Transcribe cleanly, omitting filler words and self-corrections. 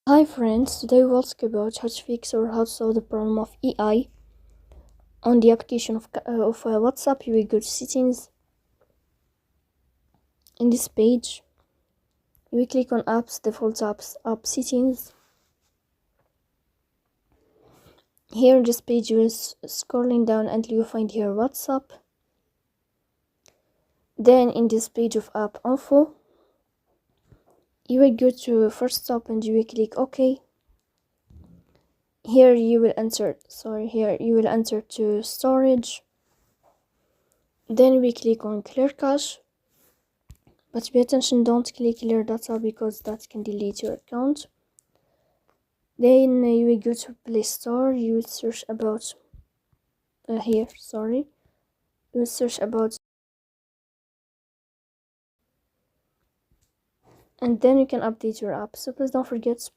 Hi friends, today we'll talk about how to fix or how to solve the problem of AI on the application of WhatsApp. You will go to settings. In this page, you will click on apps, default apps, app settings. Here in this page, you will scrolling down until you find here WhatsApp. Then in this page of app info, you will go to first stop and you will click OK. Here you will enter to storage. Then we click on clear cache. But pay attention, don't click clear data because that can delete your account. Then you will go to Play Store. You will search about you will search about, and then you can update your app. So please don't forget